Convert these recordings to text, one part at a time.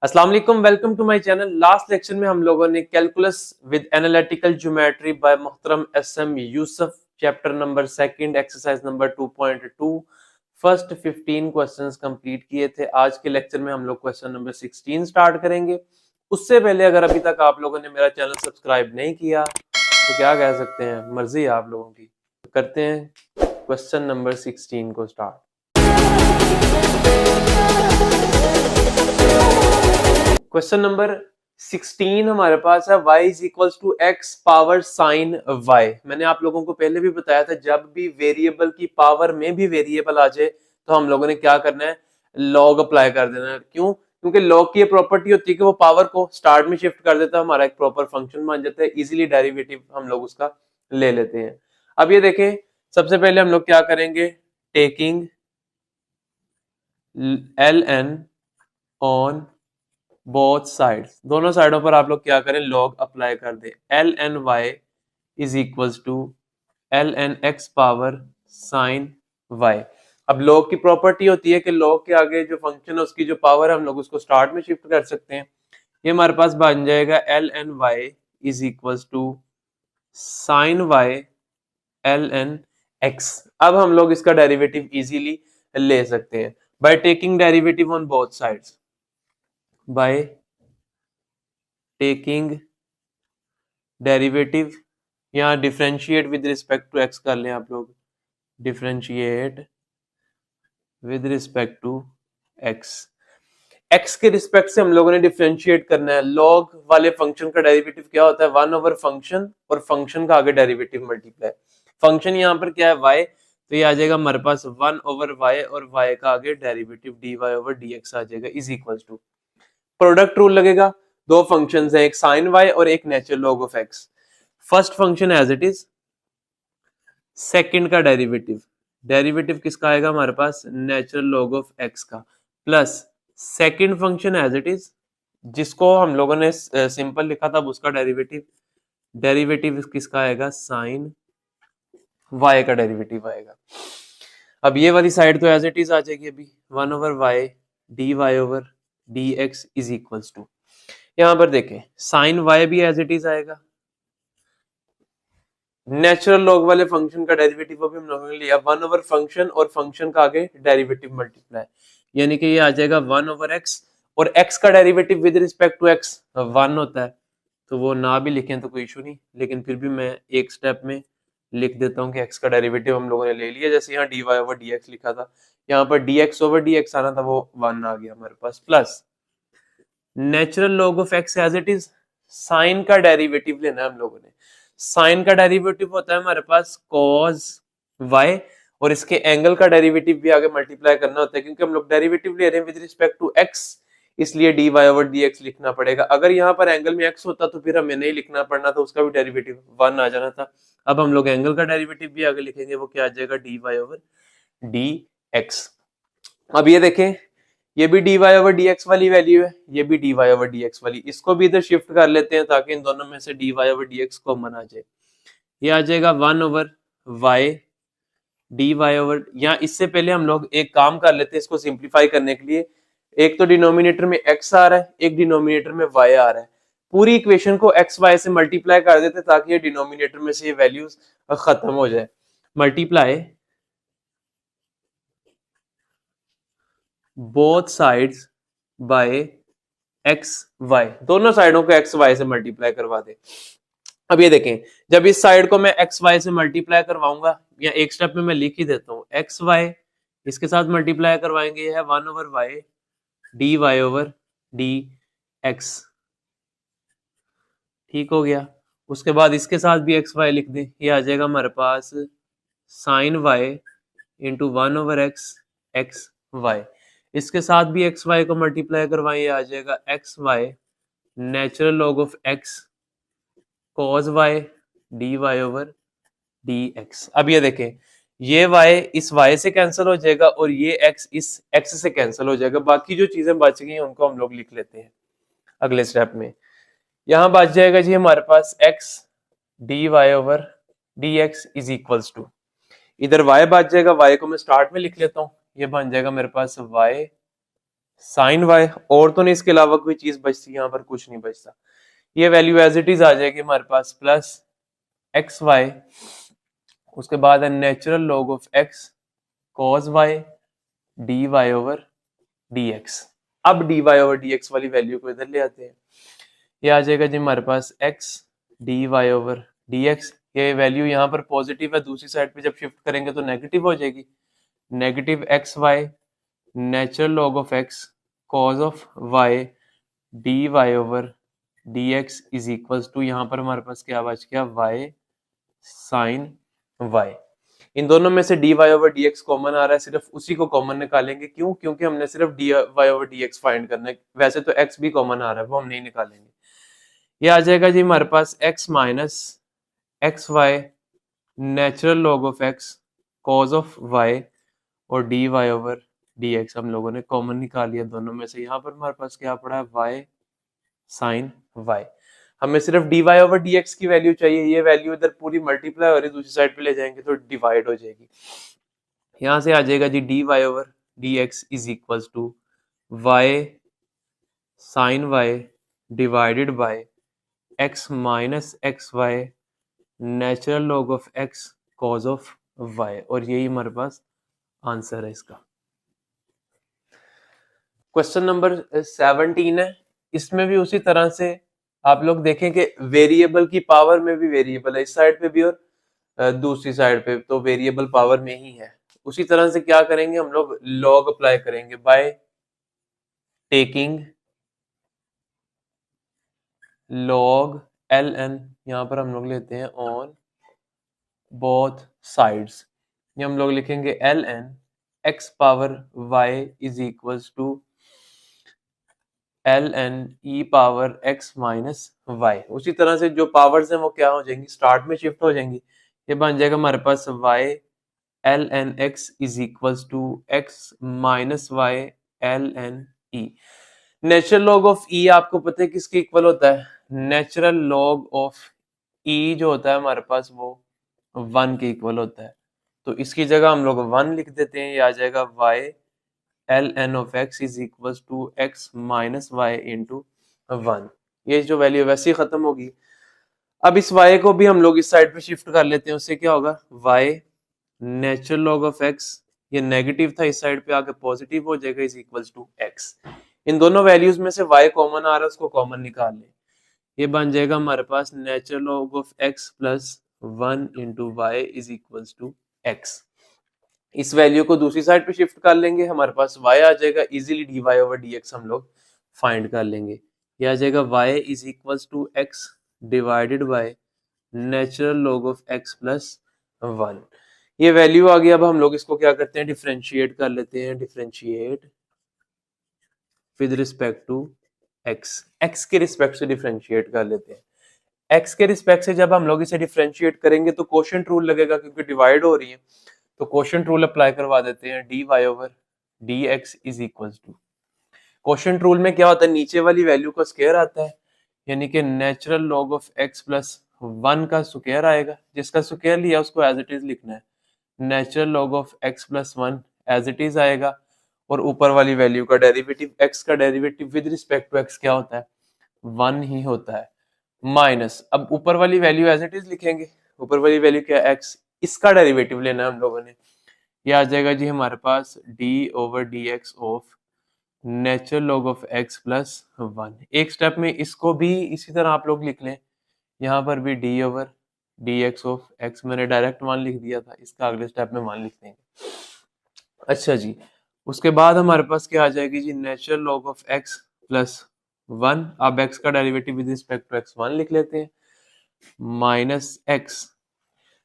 अस्सलाम वालेकुम, welcome to my channel. Last lecture में हम लोगों ने calculus with analytical geometry by मुहतरम S M Yusuf chapter number second exercise number 2.2 first 15 questions complete किए थे। आज के लेक्चर में हम लोग क्वेश्चन नंबर 16 स्टार्ट करेंगे। उससे पहले अगर अभी तक आप लोगों ने मेरा चैनल सब्सक्राइब नहीं किया तो क्या कह सकते हैं, मर्जी है आप लोगों की। करते हैं क्वेश्चन नंबर 16 को स्टार्ट। क्वेश्चन नंबर 16 हमारे पास है y is equals to x power sine y। मैंने आप लोगों को पहले भी बताया था, जब भी वेरिएबल की पावर में भी वेरिएबल आ जाए तो हम लोगों ने क्या करना है, लॉग अप्लाई कर देना है। क्यों? क्योंकि लॉग की प्रॉपर्टी होती है कि वो पावर को स्टार्ट में शिफ्ट कर देता है, हमारा एक प्रॉपर फंक्शन बन जाता है, इजीली डेरिवेटिव हम लोग उसका ले लेते हैं। अब ये देखें, सबसे पहले हम लोग क्या करेंगे, taking L N on both sides, दोनों साइडों पर आप लोग क्या करें, लॉग अप्लाई कर दे। L N Y is equals to L N x power sine Y. अब लॉग की प्रॉपर्टी होती है कि लॉग के आगे जो फंक्शन है उसकी जो पावर है हम लोग उसको स्टार्ट में शिफ्ट कर सकते हैं। ये हमारे पास बन जाएगा L N Y is equals to sine Y L N X. अब हम लोग इसका डेरिवेटिव इजीली ले सकते हैं by taking derivative on both sides. By taking derivative, यहाँ differentiate with respect to X कर लें आप लोग, differentiate with respect to X. X के रिस्पेक्ट से हम लोगों ने डिफरेंशिएट करना है। लॉग वाले फंक्शन का डेरिवेटिव क्या होता है, 1 ओवर फंक्शन और फंक्शन का आगे डेरिवेटिव मल्टीप्लाई। फंक्शन यहाँ पर क्या है, y, तो ये आ जाएगा हमारे पास 1 ओवर y और y का आगे डेरिवेटिव dy ओवर dx आ जाएगा is equal to, product rule लगेगा। दो फंक्शंस हैं, एक साइन वाई और एक natural log of x. First function as it is, second का डेरिवेटिव, डेरिवेटिव किसका आएगा हमारे पास, नेचुरल लॉग ऑफ एक्स का, plus second function as it is जिसको हम लोगों ने सिंपल लिखा था उसका डेरिवेटिव, डेरिवेटिव किसका आएगा, साइन वाई का डेरिवेटिव आएगा। अब ये वाली साइड तो एज इट इज आ जाएगी अभी, 1 over y D Y over D x is equals to, यहां पर देखें साइन वाई भी एज इट इज आएगा, नेचुरल लॉग वाले फंक्शन का डेरिवेटिव भी हम लोगों ने लिया 1 ओवर फंक्शन और फंक्शन का आगे डेरिवेटिव मल्टीप्लाई, यानी कि ये आ जाएगा 1 ओवर एक्स, और x का derivative with respect to x 1 होता है, तो वो ना भी लिखें तो कोई इशू नहीं, लेकिन फिर भी मैं एक स्टेप में लिख देता हूँ कि x का डेरिवेटिव हम लोगों ने ले लिया। जैसे यहाँ dy ओवर dx लिखा था, यहाँ पर dx ओवर dx आना था, वो 1 आ गया हमारे पास, plus natural log of x as it is, sine का डेरिवेटिव लेना है हम लोगों ने। साइन का डेरिवेटिव होता है हमारे पास cos y, और इसके एंगल का डेरिवेटिव भी आगे मल्टीप्लाई करना होता है, क्योंकि हम लोग डेरिवेटिव ले रहे हैं विद रिस्पेक्ट टू x, इसलिए dy ओवर dx लिखना पड़ेगा। अगर यहाँ पर एंगल में x होता तो फिर हमें नहीं लिखना पड़ना था, उसका भी डेरिवेटिव 1 आ जाना था। अब हम लोग एंगल का डेरिवेटिव भी आगे लिखेंगे, वो क्या आ जाएगा, dy ओवर dx। अब ये देखें, ये भी dy ओवर dx वाली वैल्यू है, ये भी dy ओवर dx वाली, इसको भी इधर शिफ्ट कर लेते हैं ताकि इन दोनों में से dy ओवर dx कॉमन आ जाए। ये आ जाएगा 1 ओवर y dy ओवर, यहाँ इससे पहले हम लोग एक काम कर लेते हैं इसको सिंप्लीफाई करने के लिए। एक तो डिनोमिनेटर में x आ रहा है, एक डिनोमिनेटर में y आ रहा है, पूरी इक्वेशन को x y से मल्टीप्लाई कर देते ताकि ये डिनोमिनेटर में से ये वैल्यूज खत्म हो जाए। Multiply both sides by x y, दोनों साइडों को एक्स वाई से मल्टीप्लाई करवा दे। अब ये देखें, जब इस साइड को मैं एक्स वाई से मल्टीप्लाई करवाऊंगा, या एक स्टेप में मैं लिख ही देता हूं, एक्स वाई इसके साथ मल्टीप्लाई करवाएंगे, यह है 1 over y D Y over D x, ठीक हो गया। उसके बाद इसके साथ भी एक्स वाई लिख दे, ये आ जाएगा हमारे पास sine Y into 1 over X X Y, इसके साथ भी एक्स वाई को मल्टीप्लाई करवाएं, आ जाएगा x Y natural log of x cos Y D Y over D x. अब ये देखें, ये y इस y से कैंसिल हो जाएगा और ये x इस x से कैंसिल हो जाएगा, बाकी जो चीजें बच गई उनको हम लोग लिख लेते हैं अगले स्टेप में। यहां बच जाएगा जी हमारे पास x d Y over D x is equals to, इधर y बच जाएगा, y को मैं स्टार्ट में लिख लेता हूं, ये बन जाएगा मेरे पास y साइन वाई, और तो नहीं इसके अलावा कोई चीज बचती, यहाँ पर कुछ नहीं बचता। ये वैल्यू एज इट इज आ जाएगी हमारे पास प्लस एक्स वाई, उसके बाद है natural log of x cos Y D Y over D x. अब D Y over D x वाली वैल्यू को इधर ले आते हैं, ये आ जाएगा जी हमारे पास X D Y over D X. ये वैल्यू यहाँ पर पॉजिटिव है, दूसरी साइड पे जब शिफ्ट करेंगे तो नेगेटिव हो जाएगी, negative x Y natural log of x cos of y D Y over D x is equal to, यहाँ पर हमारे पास क्या बच गया, वाई साइन वाई। इन दोनों में से D Y over D x common आ रहा है, सिर्फ उसी को कॉमन निकालेंगे। क्यों? क्योंकि हमने सिर्फ d Y over D x find करना है, वैसे तो एक्स भी कॉमन आ रहा है, वो हम नहीं निकालेंगे। ये आ जाएगा जी हमारे पास X minus x Y natural log of x cos of Y और D Y over D X हम लोगों ने कॉमन निकाल लिया दोनों में से। यहाँ पर हमारे पास क्या पड़ा है, वाई साइन वाई। हमें सिर्फ d Y over D x की वैल्यू चाहिए, ये वैल्यू इधर पूरी मल्टीप्लाई हो रही है, दूसरी साइड पे ले जाएंगे तो डिवाइड हो जाएगी। यहाँ से आ जाएगा जी d Y over D x is equal to y sine y divided by x minus x Y natural log of x cos of Y, और यही हमारे पास आंसर है इसका। क्वेश्चन नंबर 17 है, इसमें भी उसी तरह से आप लोग देखें कि वेरिएबल की पावर में भी वेरिएबल है, इस साइड पे भी और दूसरी साइड पे तो वेरिएबल पावर में ही है। उसी तरह से क्या करेंगे हम लोग, लॉग अप्लाई करेंगे by taking log L N, यहाँ पर हम लोग लेते हैं ऑन बोथ साइड्स। ये हम लोग लिखेंगे L N x power y is equals to L N e power x minus y. उसी तरह से जो पावर्स हैं वो क्या हो जाएंगी, स्टार्ट में शिफ्ट हो जाएंगी। ये बन जाएगा हमारे पास Y L N X is equals to x minus Y L N E. Natural log of E आपको पता है किसके इक्वल होता है, नेचुरल लॉग ऑफ ई जो होता है हमारे पास वो 1 के इक्वल होता है, तो इसकी जगह हम लोग 1 लिख देते हैं। ये आ जाएगा y L N of x is equal to x minus Y into 1। ये जो वैल्यू वैसे ही खत्म होगी। अब इस y को भी हम लोग इस साइड पे शिफ्ट कर लेते हैं, उससे क्या होगा, y natural log of x, ये नेगेटिव था, इस साइड पे आके पॉजिटिव हो जाएगा, इज इक्वल्स टू x। इन दोनों वैल्यूज में से y कॉमन आ रहा है, उसको कॉमन निकाल ले। ये बन जाएगा हमारे पास natural log of x plus 1 into Y is equals to x। इस वैल्यू को दूसरी साइड पे शिफ्ट कर लेंगे, हमारे पास y आ जाएगा, इजीली dy ओवर dx हम लोग फाइंड कर लेंगे। ये आ जाएगा y is equals to x divided by natural log of x plus 1। ये वैल्यू आ गई। अब हम लोग इसको क्या करते हैं, डिफरेंशिएट कर लेते हैं, differentiate with respect to x के रिस्पेक्ट से डिफरेंशिएट कर लेते हैं। x के रिस्पेक्ट से जब हम लोग इसे डिफरेंशिएट करेंगे तो कोशेंट रूल लगेगा, क्योंकि डिवाइड हो रही है तो कोशेंट रूल अप्लाई करवा देते हैं, d Y over D x is equal to. Quotient rule में क्या होता है, नीचे वाली वैल्यू का स्क्वायर आता है, यानी कि natural log of x plus 1 का स्क्वायर आएगा, जिसका स्क्वायर लिया उसको एज इट इज लिखना है, natural log of x plus 1 as it is आएगा, और ऊपर वाली वैल्यू का डेरिवेटिव, एक्स का derivative with respect to x क्या होता है, 1 ही होता है, माइनस, अब ऊपर वाली वैल्यू एज इट इज लिखेंगे, ऊपर वाली वैल्यू क्या है, एक्स, इसका डेरिवेटिव लेना है हम लोगों ने। ये आ जाएगा जी हमारे पास D over D X of natural log of x plus 1। एक स्टेप में इसको भी इसी तरह आप लोग लिख लें, यहाँ पर भी D over D X of x, मैंने डायरेक्ट 1 लिख दिया था, इसका अगले स्टेप में 1 लिख देंगे। अच्छा जी, उसके बाद हमारे पास क्या आ जाएगी जी, natural log of x plus 1। अब एक्स का derivative with respect to x 1 लिख लेते हैं, minus X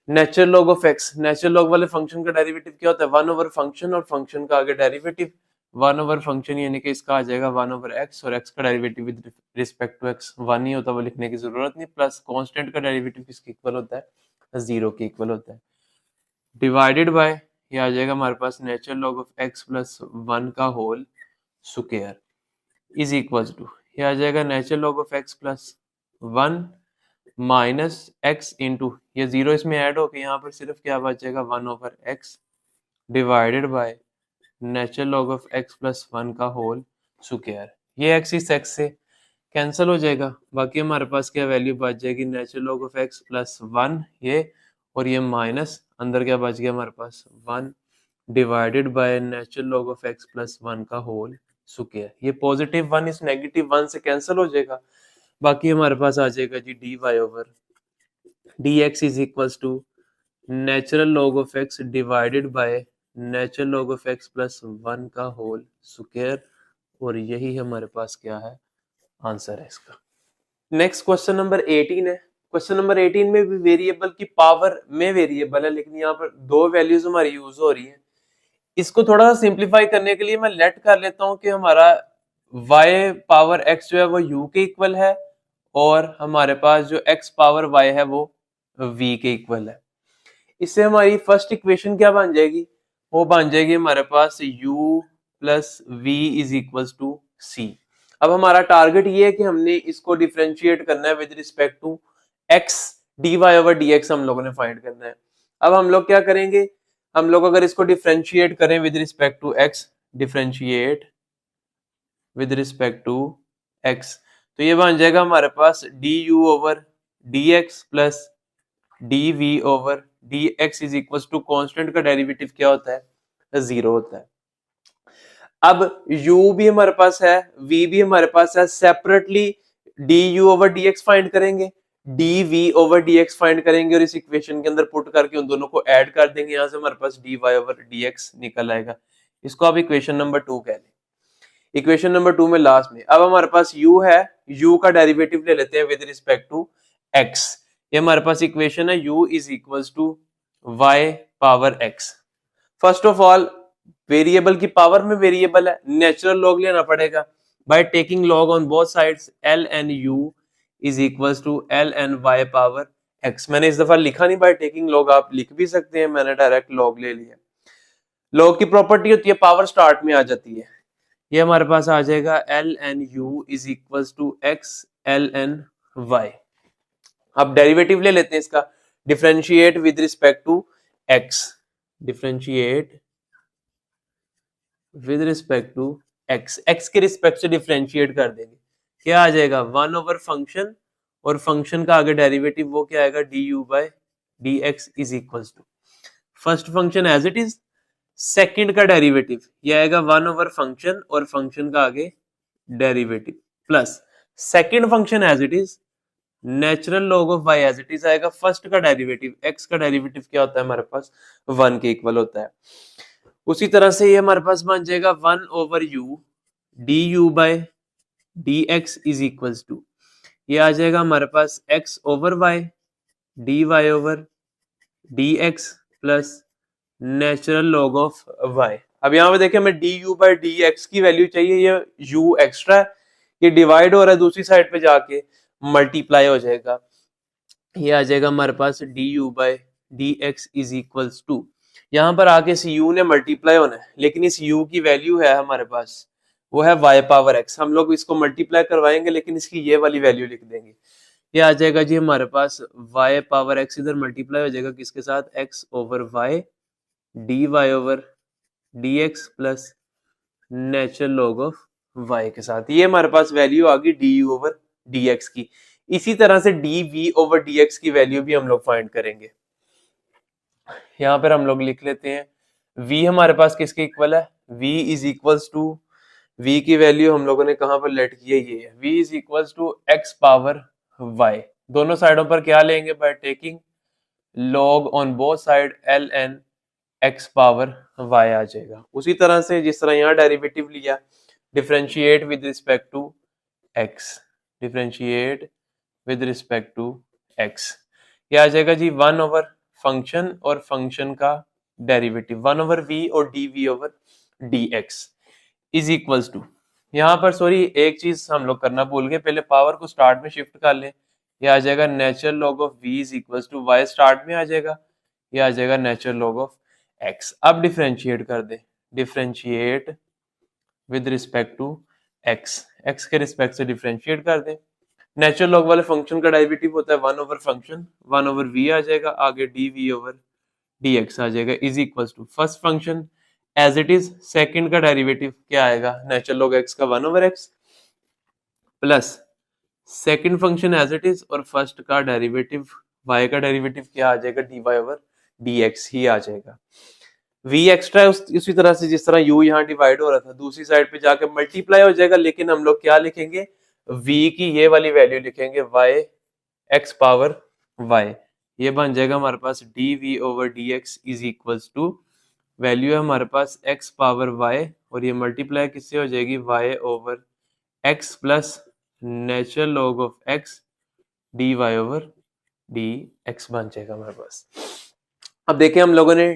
natural log of X, natural log वाले फंक्शन का डेरिवेटिव क्या होता है, 1 ओवर फंक्शन, और फंक्शन का आगे डेरिवेटिव 1 ओवर फंक्शन, यानी कि इसका आ जाएगा 1 ओवर एक्स, और एक्स का derivative with respect to x 1 ही होता है, वो लिखने की जरूरत नहीं, प्लस कांस्टेंट का डेरिवेटिव किसके इक्वल होता है, 0 के इक्वल होता है, डिवाइडेड बाय, ये आ जाएगा हमारे पास natural log of x plus 1 का whole square is equal to, ये आ जाएगा natural log of x plus 1 minus X into, ये 0 इसमें ऐड होकर यहाँ पर सिर्फ क्या बचेगा, 1 over x divided by natural log of x plus 1 का होल स्क्वायर। ये x इस x से कैंसिल हो जाएगा, बाकी हमारे पास क्या वैल्यू बच जाएगी, natural log of x plus 1 ये, और ये माइनस अंदर क्या बच गया हमारे पास 1 divided by natural log of x plus 1 का होल स्क्वायर। ये पॉजिटिव 1 इस नेगेटिव 1 से कैंसिल हो जाएगा, बाकी हमारे पास आ जाएगा जी dy over dx is equals to natural log of x divided by natural log of x plus 1 का होल स्क्वायर, और यही हमारे पास क्या है, आंसर है इसका। नेक्स्ट क्वेश्चन नंबर 18 है। क्वेश्चन नंबर 18 में भी वेरिएबल की पावर में वेरिएबल है, लेकिन यहाँ पर दो वैल्यूज हमारी यूज हो रही है। इसको थोड़ा सा सिंप्लीफाई करने के लिए मैं लेट कर लेता हूं कि हमारा y पावर x जो है वो u के इक्वल है, और हमारे पास जो x पावर y है वो v के इक्वल है। इससे हमारी फर्स्ट इक्वेशन क्या बन जाएगी, वो बन जाएगी हमारे पास u plus v is equal to c। अब हमारा टारगेट ये है कि हमने इसको डिफरेंशिएट करना है with respect to x, dy over dx हम लोगों ने फाइंड करना है। अब हम लोग क्या करेंगे, हम लोग अगर इसको डिफरेंशिएट करें with respect to x, differentiate with respect to x, तो ये बन जाएगा हमारे पास du over dx plus dv over dx is equal to constant का डेरिवेटिव क्या होता है, 0 होता है। अब u भी हमारे पास है, v भी हमारे पास है, separately du over dx find करेंगे, dv ओवर dx फाइंड करेंगे, और इस इक्वेशन के अंदर पुट करके उन दोनों को ऐड कर देंगे, यहां से हमारे पास dy ओवर dx निकल आएगा। इसको आप इक्वेशन नंबर 2 कह लें। इक्वेशन नंबर 2 में लास्ट में अब हमारे पास u है, u का डेरिवेटिव ले लेते हैं विद रिस्पेक्ट टू x। ये हमारे पास इक्वेशन है u is equals to y power x। First of all variable की पावर में वेरिएबल है, नेचुरल लॉग लेना पड़ेगा by taking log on both sides, ln u is equals to ln y power x। मैंने इस दफा लिखा नहीं बाय टेकिंग लॉग, आप लिख भी सकते हैं, मैंने डायरेक्ट लॉग ले लिया। लॉग की प्रॉपर्टी होती है पावर स्टार्ट में आ जाती है, ये हमारे पास आ जाएगा ln u is equals to x ln y। अब डेरिवेटिव ले लेते हैं इसका, differentiate with respect to x, differentiate with respect to x, x के रिस्पेक्ट से डिफरेंशिएट कर देंगे, क्या आ जाएगा 1 ओवर फंक्शन, और फंक्शन का आगे डेरिवेटिव वो क्या आएगा du by dx is equals to first function as it is, second का डेरिवेटिव ये आएगा 1 ओवर फंक्शन और फंक्शन का आगे derivative, plus second function as it is, natural log of y as it is आएगा, फर्स्ट का derivative x का derivative क्या होता है हमारे पास 1 के इक्वल होता है। उसी तरह से ये हमारे पास बन जाएगा 1 over u du by dx is equals to, ये आ जाएगा हमारे पास x over y dy over dx plus natural log of y। अब यहाँ पे देखिए हमें du बाय dx की वैल्यू चाहिए, ये u एक्स्ट्रा है, ये डिवाइड हो रहा है, दूसरी साइड पे जाके मल्टीप्लाई हो जाएगा, ये आ जाएगा हमारे पास du by dx is equals to, यहाँ पर आके इस u ने मल्टीप्लाई होना है, लेकिन इस u की वैल्यू है हमारे पास वो है y पावर x, हम लोग इसको मल्टीप्लाई करवाएंगे लेकिन इसकी ये वाली वैल्यू लिख देंगे, ये आ जाएगा जी हमारे पास y पावर x इधर मल्टीप्लाई हो जाएगा किसके साथ, x over y dy over dx plus natural log of y के साथ, ये हमारे पास वैल्यू आ गई du ओवर dx की। इसी तरह से dv ओवर dx की वैल्यू भी हम लोग फाइंड करेंगे, यहाँ पर हम लोग लिख लेते हैं v हमारे पास किसके इक्वल है, v is equals to, v की वैल्यू हम लोगों ने कहां पर लेट की है, ये है v is equals to x power y, दोनों साइडों पर क्या लेंगे by taking log on both side ln x power y आ जाएगा। उसी तरह से जिस तरह यहाँ डेरिवेटिव लिया, differentiate with respect to x, differentiate with respect to x, ये आ जाएगा जी 1 ओवर फंक्शन और फंक्शन का डेरिवेटिव 1 ओवर v और dv over dx is equals to, यहाँ पर सॉरी एक चीज हम लोग करना भूल गए, पहले पावर को स्टार्ट में शिफ्ट कर लें, ये आ जाएगा natural log of v is equals to y start में आ जाएगा, ये आ जाएगा नेचुरल लॉग ऑफ x। अब डिफरेंशिएट कर दे, differentiate with respect to x, x के रिस्पेक्ट से डिफरेंशिएट कर दे, नेचुरल लॉग वाले फंक्शन का डेरिवेटिव होता है 1 ओवर फंक्शन, 1 ओवर v आ जाएगा, आगे dv ओवर dx आ जाएगा is equals to first function as it is second का डेरिवेटिव क्या आएगा, नेचुरल लॉग एक्स का 1/x plus second function as it is और फर्स्ट का डेरिवेटिव y का डेरिवेटिव क्या आ जाएगा, dy/dx ही आ जाएगा। v एक्स्ट्रा है उसी तरह से जिस तरह u यहाँ डिवाइड हो रहा था दूसरी साइड पे जाके मल्टीप्लाई हो जाएगा, लेकिन हम लोग क्या लिखेंगे, v की ये वाली वैल्यू लिखेंगे y x पावर y, ये बन जाएगा हमारे पास dv/dx is equals to value है हमारे पास x पावर y और ये मल्टीप्लाई किससे हो जाएगी y/x plus natural log of x dy/dx बन जाएगा हमारे पास। अब देखें हम लोगों ने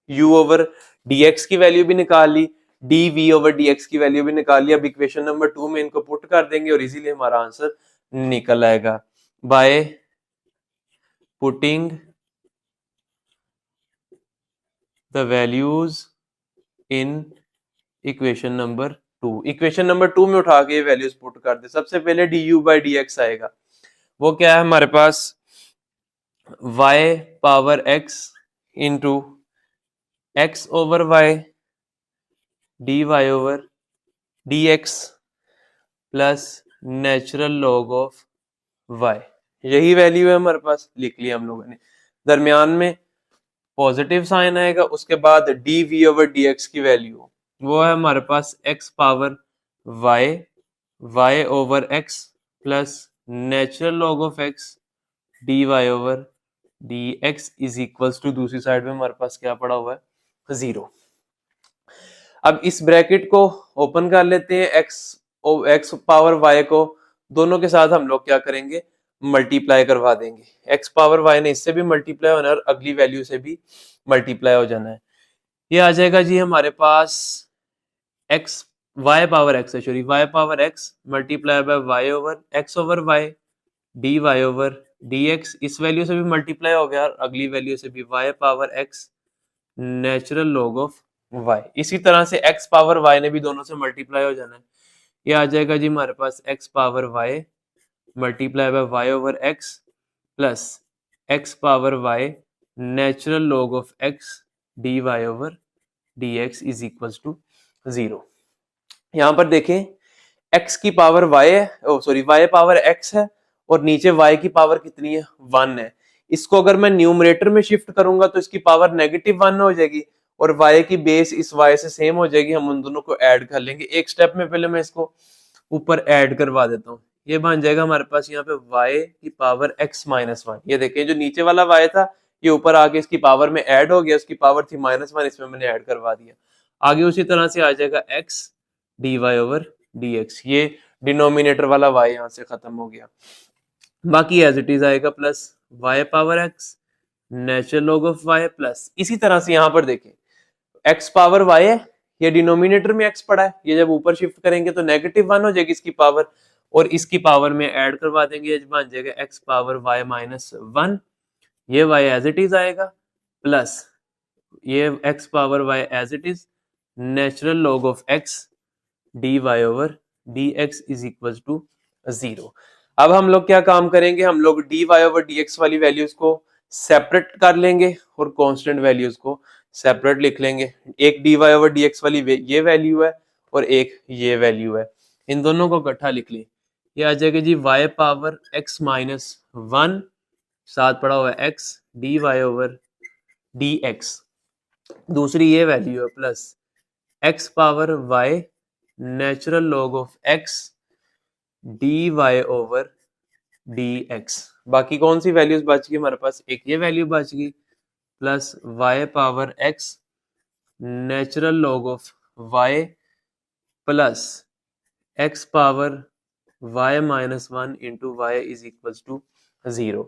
du/dx की वैल्यू भी निकाल ली, dv/dx की वैल्यू भी निकाल ली। अब इक्वेशन नंबर 2 में इनको पुट कर देंगे और इजीली हमारा आंसर निकल आएगा by putting the values in equation number 2। Equation number 2 में उठा के ये वैल्यूज पुट कर दे। सबसे पहले du/dx आएगा, वो क्या है हमारे पास y/x into x/y dy/dx plus natural log of y, यही वैल्यू है हमारे पास, लिख लिया हम लोगों ने। दरमियान में पॉजिटिव साइन आएगा, उसके बाद dv/dx की वैल्यू वो है हमारे पास x power y/x plus natural log of x dy/dx is equals to दूसरी साइड में हमारे पास क्या पड़ा हुआ है, 0। अब इस ब्रैकेट को ओपन कर लेते हैं, x पावर y को दोनों के साथ हम लोग क्या करेंगे, मल्टीप्लाई करवा देंगे। x पावर y ने इससे भी मल्टीप्लाई होना है और अगली वैल्यू से भी मल्टीप्लाई हो जाना है। ये आ जाएगा जी हमारे पास y power x multiply by y/x/y dy/dx, इस वैल्यू से भी मल्टीप्लाई हो गया और अगली वैल्यू से भी y power x natural log of y। इसी तरह से x पावर y ने भी दोनों से मल्टीप्लाई हो जाना है। ये आ जाएगा जी हमारे पास x power y multiply by y/x plus x power y natural log of x dy/dx is equals to 0। यहाँ पर देखें x की पावर y है, y पावर x है और नीचे y की पावर कितनी है, 1 है। इसको अगर मैं न्यूमरेटर में शिफ्ट करूंगा तो इसकी पावर -1 हो जाएगी और y की बेस इस y से सेम हो जाएगी। हम उन दोनों को ऐड कर लेंगे एक स्टेप में, पहले मैं इसको ऊपर ऐड करवा देता हूँ। ये बन जाएगा हमारे पास यहाँ पे y की पावर x-1। ये देखें जो नीचे वाला y था ये ऊपर आके इसकी पावर में ऐड हो गया, उसकी पावर थी -1, इसमें मैंने ऐड करवा दिया। आगे उसी तरह से आ जाएगा x dy/dx, ये डिनोमिनेटर वाला y यहाँ से खत्म हो गया, बाकी एज इट इज आएगा plus y power x natural log of y plus इसी तरह से यहाँ पर देखें x पावर y है, ये डिनोमिनेटर में x पड़ा है, ये जब ऊपर शिफ्ट करेंगे तो -1 हो जाएगी इसकी पावर और इसकी पावर में ऐड करवा देंगे, बन जाएगा x पावर y-1, ये y एज इट इज आएगा प्लस ये x power y as it is natural log of x dy/dx is equal to 0। अब हम लोग क्या काम करेंगे, हम लोग dy/dx वाली वैल्यूज को सेपरेट कर लेंगे और कांस्टेंट वैल्यूज को सेपरेट लिख लेंगे। एक dy/dx वाली ये वैल्यू है और एक ये वैल्यू है, इन दोनों को इकट्ठा लिख लें। ये आ जाएगा जी y पावर x-1 साथ पड़ा हुआ है x dy/dx, दूसरी ये वैल्यू है plus x power y natural log of x dy/dx। बाकी कौन सी वैल्यूज बच गई हमारे पास, एक ये वैल्यू बच गई plus y power x natural log of y plus x power y-1 into y is equal to 0।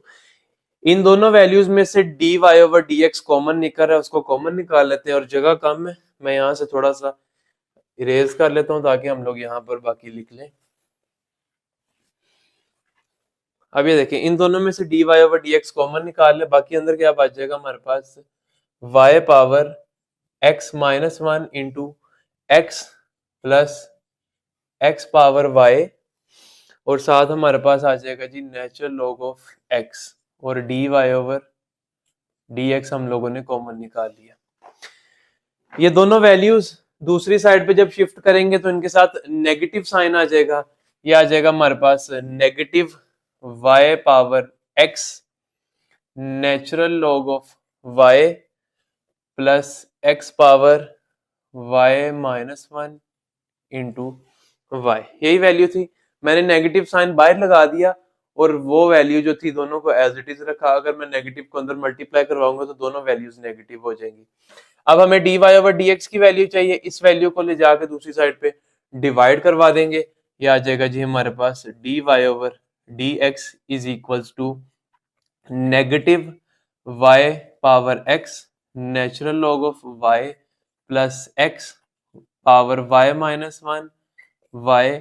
इन दोनों वैल्यूज में से dy/dx कॉमन निकल रहा है, उसको कॉमन निकाल लेते हैं और जगह कम है मैं यहाँ से थोड़ा सा इरेज कर लेता हूं ताकि हम लोग यहाँ पर बाकी लिख लें। अब ये देखें इन दोनों में से dy/dx कॉमन निकाल ले, बाकी अंदर क्या बच जाएगा हमारे पास y power x-1 into x plus x power y और साथ हमारे पास आ जाएगा जी नेचुरल लॉग ऑफ x और dy/dx हम लोगों ने कॉमन निकाल लिया। ये दोनों वैल्यूज दूसरी साइड पे जब शिफ्ट करेंगे तो इनके साथ नेगेटिव साइन आ जाएगा। ये आ जाएगा हमारे पास negative y power x natural log of y plus x power y minus 1 into y। यही वैल्यू थी, मैंने नेगेटिव साइन बाहर लगा दिया और वो वैल्यू जो थी दोनों को एज इट इज रखा। अगर मैं नेगेटिव को अंदर मल्टीप्लाई करवाऊंगा तो दोनों वैल्यूज नेगेटिव हो जाएंगी। अब हमें dy ओवर dx की वैल्यू चाहिए, इस वैल्यू को ले जाकर दूसरी साइड पे डिवाइड करवा देंगे। ये आ जाएगा जी हमारे पास dy over dx is equals to negative y power x natural log of y plus x power y minus 1 y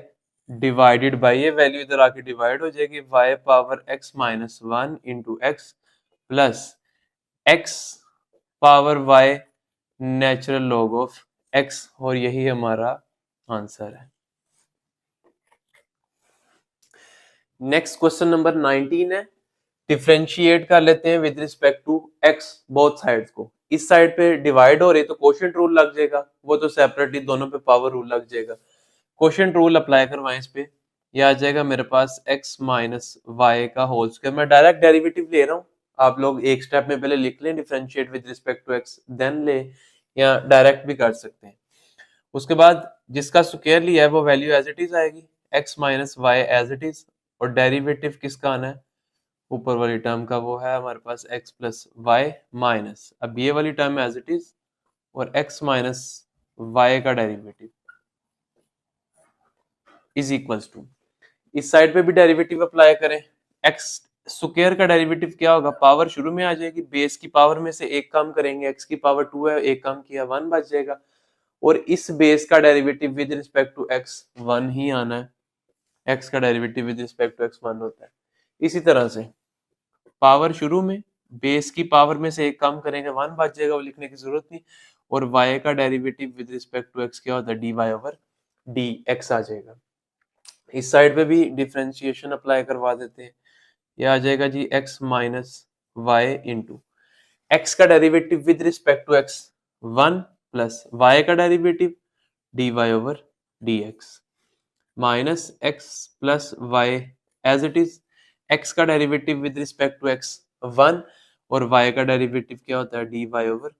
divided by, ये वैल्यू इधर आके डिवाइड हो जाएगी, y power x minus 1 into x plus x power y natural log of x, और यही हमारा answer है। Next question number 19 है, डिफरेंशिएट कर लेते हैं with respect to x both sides को। इस साइड पे डिवाइड हो रही तो कोशेंट रूल लग जाएगा, वो तो सेपरेटली दोनों पे पावर रूल लग जाएगा। कोशेंट रूल अप्लाई करवाएं इस पे, ये आ जाएगा मेरे पास x माइनस वाई का होल स्क्वायर। मैं डायरेक्ट डेरिवेटिव ले रहा हूँ, आप लोग एक स्टेप में पहले लिख लें differentiate with respect to x then ले, या डायरेक्ट भी कर सकते हैं। उसके बाद जिसका स्क्वायर लिया है वो वैल्यू एज इट इज आएगी, x minus y as it is, और डेरिवेटिव किसका आना है ऊपर वाली टर्म का, वो है हमारे पास x प्लस वाई माइनस, अब ये वाली टर्म एज इट इज, और x माइनस वाई का डेरिवेटिव इज इक्वल्स टू, इस साइड पे भी डेरिवेटिव अप्लाई करें। x स्क्वायर का डेरिवेटिव क्या होगा, पावर शुरू में आ जाएगी, बेस की पावर में से एक कम करेंगे, x की पावर 2 है, एक कम किया 1 बच जाएगा, और इस बेस का derivative with respect to x 1 ही आना है, x का derivative with respect to x 1 होता है। इसी तरह से पावर शुरू में, बेस की पावर में से एक कम करेंगे 1 बच जाएगा, वो लिखने की जरूरत नहीं, और y का derivative with respect to x क्या होता है, dy ओवर dx आ जाएगा। इस साइड पे भी डिफरेंशिएशन अप्लाई करवा देते हैं, ये आ जाएगा जी x minus Y into X का derivative with respect to x 1 plus y का derivative dy over dx minus x plus y as it is, x का derivative with respect to x 1 और y का डेरिवेटिव क्या होता है dy over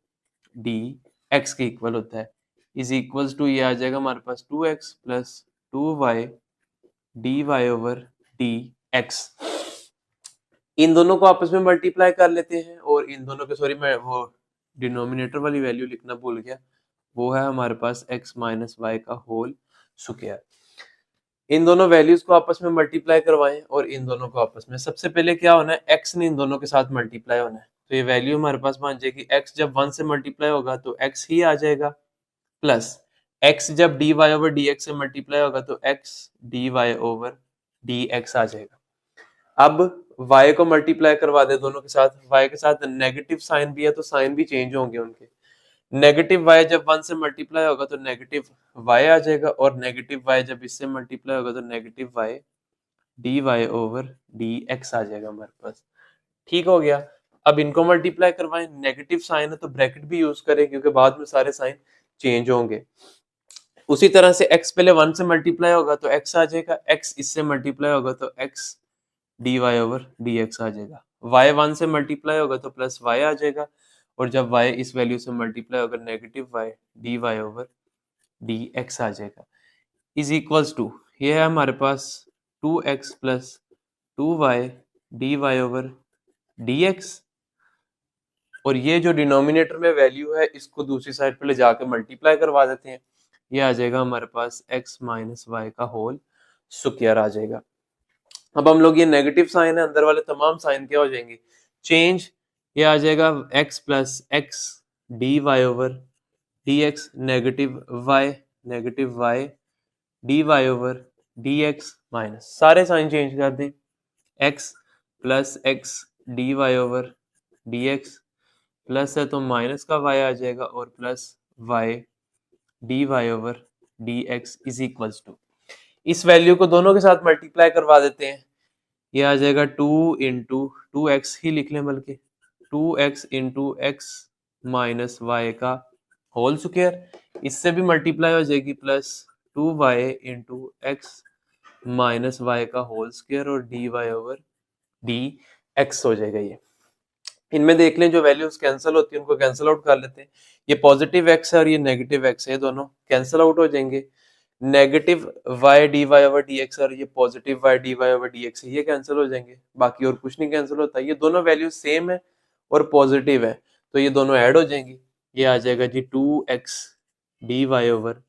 dx के equal होता है, इज इक्वल्स टू, ये आ जाएगा हमारे पास 2x plus 2y dy over dx। इन दोनों को आपस में मल्टीप्लाई कर लेते हैं, और इन दोनों के, सॉरी मैं वो डिनोमिनेटर वाली वैल्यू लिखना भूल गया, वो है हमारे पास x माइनस वाई का होल स्क्वायर। इन दोनों वैल्यूज को आपस में मल्टीप्लाई करवाएं, और इन दोनों को आपस में, सबसे पहले क्या होना है, x ने इन दोनों के साथ मल्टीप्लाई होना है, तो ये वैल्यू हमारे पास बन जाएगी, x जब 1 से मल्टीप्लाई होगा तो x ही आ जाएगा, प्लस x जब dy ओवर dx से मल्टीप्लाई होगा तो x dy ओवर dx आ जाएगा। अब y को मल्टीप्लाई करवा दे दोनों के साथ, y के साथ नेगेटिव साइन भी है तो साइन भी चेंज होंगे उनके, नेगेटिव y जब 1 से मल्टीप्लाई होगा तो नेगेटिव y आ जाएगा, और नेगेटिव y जब इससे मल्टीप्लाई होगा तो negative y dy over dx आ जाएगा हमारे पास। ठीक हो गया, अब इनको मल्टीप्लाई करवाएं, नेगेटिव साइन है तो ब्रैकेट भी यूज करें क्योंकि बाद में सारे साइन चेंज होंगे। उसी तरह से x पहले 1 से मल्टीप्लाई होगा तो x आ जाएगा, x इससे मल्टीप्लाई होगा तो x dy ओवर dx आ जाएगा, y 1 से मल्टीप्लाई होगा तो प्लस y आ जाएगा, और जब y इस वैल्यू से मल्टीप्लाई होगा negative y dy over dx आ जाएगा, इज इक्वल्स टू, ये है हमारे पास 2x plus 2y dy over dx, और ये जो डिनोमिनेटर में वैल्यू है इसको दूसरी साइड पे ले जाके मल्टीप्लाई करवा देते हैं, ये आ जाएगा हमारे पास x माइनस वाई का होल स्क्वायर आ जाएगा। अब हम लोग, ये नेगेटिव साइन है, अंदर वाले तमाम साइन क्या हो जाएंगे, चेंज, ये आ जाएगा x plus x dy over dx negative y dy over dx minus, सारे साइन चेंज कर दें, x plus x dy over dx, plus है तो माइनस का y आ जाएगा, और plus y dy over dx is equals to, इस वैल्यू को दोनों के साथ मल्टीप्लाई करवा देते हैं, ये आ जाएगा 2 इंटू 2x ही लिख लें, बल्कि 2x into x minus Y का होल स्क्वायर, इससे भी मल्टीप्लाई हो जाएगी plus 2y into x minus Y का होल स्क्वायर और dy ओवर डी एक्स हो जाएगा। ये इनमें देख लें जो वैल्यूज कैंसिल होती है उनको कैंसिल आउट कर लेते हैं। ये पॉजिटिव एक्स है और ये नेगेटिव एक्स है, ये दोनों कैंसिल आउट हो जाएंगे। Negative Y D Y over D x और ये positive y D Y over D x है, ये कैंसिल हो जाएंगे, बाकी और कुछ नहीं कैंसिल होता। ये दोनों वैल्यू सेम है और पॉजिटिव है तो ये दोनों ऐड हो जाएंगी। ये आ जाएगा जी 2x D Y over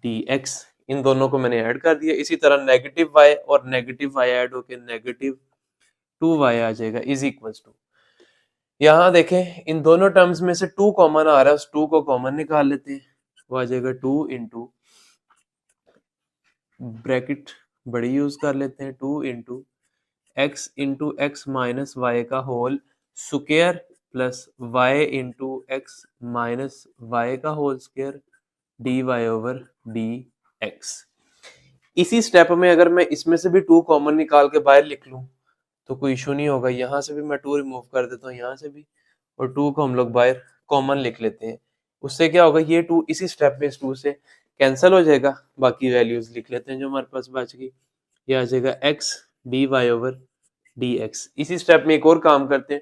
D X, इन दोनों को मैंने ऐड कर दिया। इसी तरह नेगेटिव वाई और नेगेटिव वाई ऐड होके नेगेटिव 2y आ जाएगा इज इक्वल्स टू, यहाँ देखें इन दोनों टर्म्स में से 2 कॉमन आ रहा है, उस 2 को कॉमन निकाल लेते हैं। वो आ जाएगा 2 इंटू ब्रैकेट बड़ी यूज कर लेते हैं, 2 इंटू एक्स माइनस वाई का whole square plus Y into x minus Y का whole square D Y over D x. इसी स्टेप में अगर मैं इसमें से भी 2 कॉमन निकाल के बाहर लिख लूं तो कोई इशू नहीं होगा। यहाँ से भी मैं 2 रिमूव कर देता हूँ, यहाँ से भी, और 2 को हम लोग बाहर कॉमन लिख लेते हैं। उससे क्या होगा, ये 2 इसी स्टेप में इस 2 से कैंसिल हो जाएगा। बाकी वैल्यूज लिख लेते हैं जो हमारे पास बच गई। ये आ जाएगा x D Y over D x. इसी स्टेप में एक और काम करते हैं,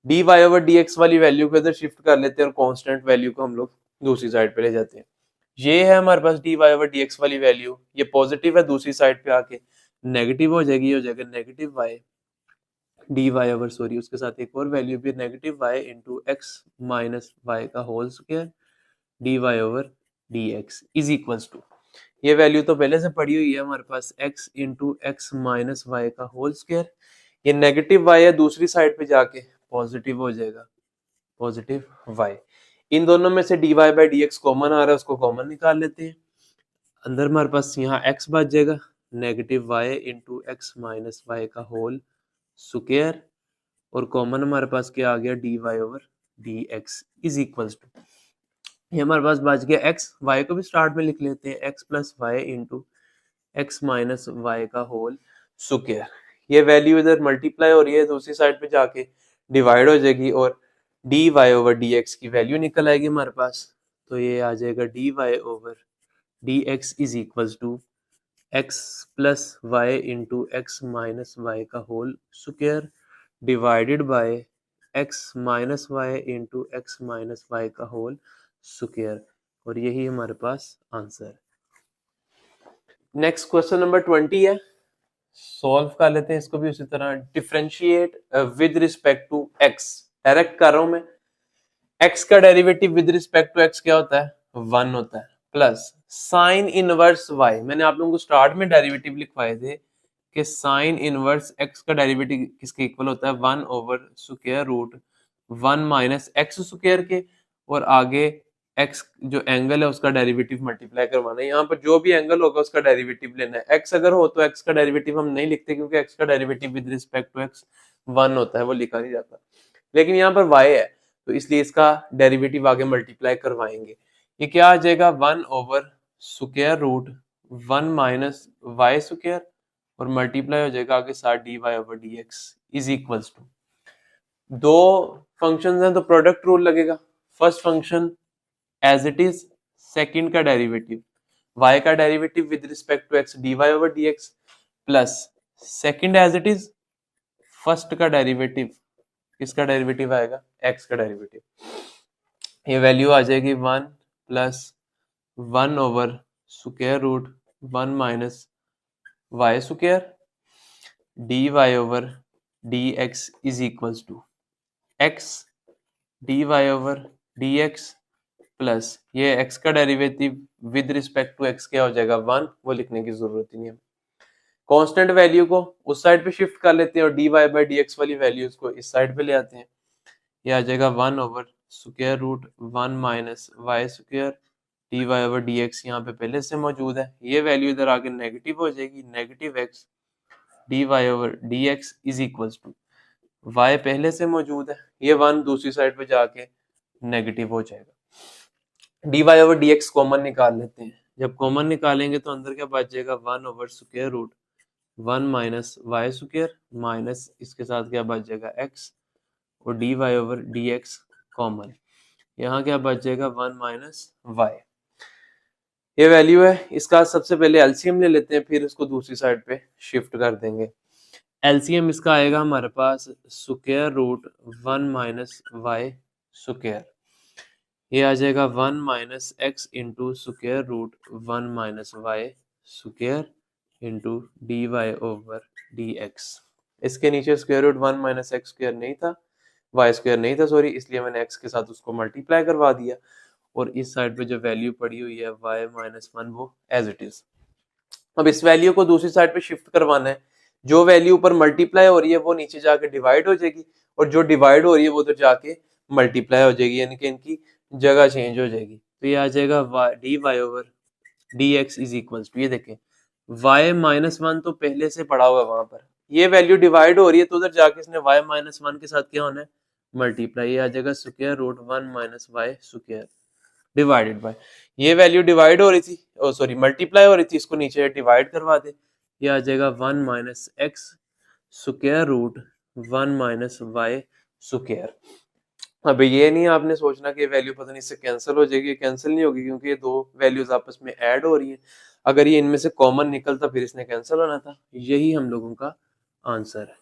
d Y over D x वाली वैल्यू को इधर शिफ्ट कर लेते हैं और कॉन्स्टेंट वैल्यू को हम लोग दूसरी साइड पे ले जाते हैं। ये है हमारे पास D Y over D x वाली वैल्यू, ये पॉजिटिव है, दूसरी साइड पे आके नेगेटिव हो जाएगी, हो जाएगा negative Y D Y over sorry उसके साथ एक और वैल्यू भी negative Y into x minus Y का whole square D Y over D x is equals to, ये वैल्यू तो पहले से पड़ी हुई है हमारे पास, x into x minus Y का होल स्क्वायर। ये नेगेटिव y है, दूसरी साइड पे जाके पॉजिटिव हो जाएगा, पॉजिटिव y। इन दोनों में से dy by D x common आ रहा है, उसको कॉमन निकाल लेते हैं। अंदर हमारे पास यहाँ x बच जाएगा, negative y into x minus Y का होल स्क्वायर, और कॉमन हमारे पास क्या आ गया, dy over D x is equals to, ये हमारे पास बच गया x, y को भी स्टार्ट में लिख लेते हैं, x plus Y into x minus Y का होल स्क्वायर। ये वैल्यू इधर मल्टीप्लाई हो रही है, दूसरी साइड पे जाके डिवाइड हो जाएगी और D Y over D x की वैल्यू निकल आएगी हमारे पास। तो ये आ जाएगा D Y over D x is equals to X plus Y into x minus Y का whole square divided by x minus Y into x minus Y का होल स्क्वायर, और यही हमारे पास आंसर है। नेक्स्ट क्वेश्चन नंबर 20 है, solve कर लेते हैं इसको भी उसी तरह। Differentiate with respect to x, direct कर रहा हूं मैं। एक्स का derivative with respect to x क्या होता है, 1 होता है, प्लस साइन इनवर्स वाई। मैंने आप लोगों को स्टार्ट में डेरिवेटिव लिखवाए थे कि साइन इनवर्स एक्स का डेरिवेटिव किसके इक्वल होता है, 1 over square root 1 minus x square के, और आगे एक्स जो एंगल है उसका डेरिवेटिव मल्टीप्लाई करवाना है। यहाँ पर जो भी एंगल होगा उसका डेरिवेटिव लेना है। एक्स अगर हो तो एक्स का डेरिवेटिव हम नहीं लिखते क्योंकि एक्स का derivative with respect to x 1 होता है, वो लिखा नहीं जाता। लेकिन यहाँ पर वाई है तो इसलिए इसका डेरिवेटिव आगे मल्टीप्लाई करवाएंगे। ये क्या आ जाएगा, 1 over square root 1 minus Y square, और मल्टीप्लाई हो जाएगा आगे साथ d Y over D x is equals to, दो फंक्शंस हैं तो प्रोडक्ट रूल लगेगा। First function as it is, second का डेरिवेटिव y का derivative with respect to x dy over dx, plus second as it is, first का derivative, किसका derivative आएगा, x का डेरिवेटिव। ये वैल्यू आ जाएगी 1 plus 1 over square root 1 minus Y square D Y over D x is equals to x D Y over D x plus ये x का derivative with respect to x क्या हो जाएगा, 1, वो लिखने की जरूरत ही नहीं है। कांस्टेंट वैल्यू को उस साइड पे शिफ्ट कर लेते हैं और dy बाई डी एक्स वाली वैल्यूज को इस साइड पे ले आते हैं। ये आ जाएगा 1 over square root 1 minus Y square D Y over D x, यहाँ पे पहले से मौजूद है। ये वैल्यू इधर आगे नेगेटिव हो जाएगी, negative x d Y over D x is equals to y पहले से मौजूद है, ये 1 दूसरी साइड पे जाके नेगेटिव हो जाएगा। D Y over D x common निकाल लेते हैं। जब कॉमन निकालेंगे तो अंदर क्या बच जाएगा, 1 over square root 1 minus Y square minus इसके साथ क्या बच जाएगा x, और D Y over D x common. यहाँ क्या बच जाएगा 1 माइनस वाई, ये वैल्यू है। इसका सबसे पहले एलसीएम ले लेते हैं, फिर इसको दूसरी साइड पे शिफ्ट कर देंगे। एलसीएम इसका आएगा हमारे पास square root 1 minus Y square, ये आ जाएगा 1 minus X into square root 1 minus Y square into D Y over D X. इसके नीचे square root 1 minus x square नहीं था, वाई स्क्वायर नहीं था सॉरी, इसलिए मैंने एक्स के साथ उसको मल्टीप्लाई करवा दिया, और इस साइड पे जो वैल्यू पड़ी हुई है वाई माइनस 1 वो एज इट इज। अब इस वैल्यू को दूसरी साइड पे शिफ्ट करवाना है, जो वैल्यू ऊपर मल्टीप्लाई हो रही है वो नीचे जाके डिवाइड हो जाएगी, और जो डिवाइड हो रही है वो तो जाके मल्टीप्लाई हो जाएगी, यानी कि इनकी जगह चेंज हो जाएगी। तो ये आ जाएगा D Y over D x is equal to, ये देखें वाई माइनस 1 तो पहले से पड़ा हुआ है वहां पर, ये वैल्यू डिवाइड हो रही है तो उधर जाके इसने वाई माइनस 1 के साथ क्या होना है मल्टीप्लाई, ये आ जाएगा square root 1 minus Y square divided by, ये वैल्यू डिवाइड हो रही थी, ओ सॉरी मल्टीप्लाई हो रही थी, इसको नीचे डिवाइड करवा दे, ये आ जाएगा 1 minus x square root 1 minus Y square. अब ये नहीं आपने सोचना कि वैल्यू पता नहीं इससे कैंसिल हो जाएगी, कैंसिल नहीं होगी, क्योंकि ये दो वैल्यूज आपस में ऐड हो रही हैं। अगर ये इनमें से कॉमन निकलता फिर इसने कैंसिल होना था। यही हम लोगों का आंसर है।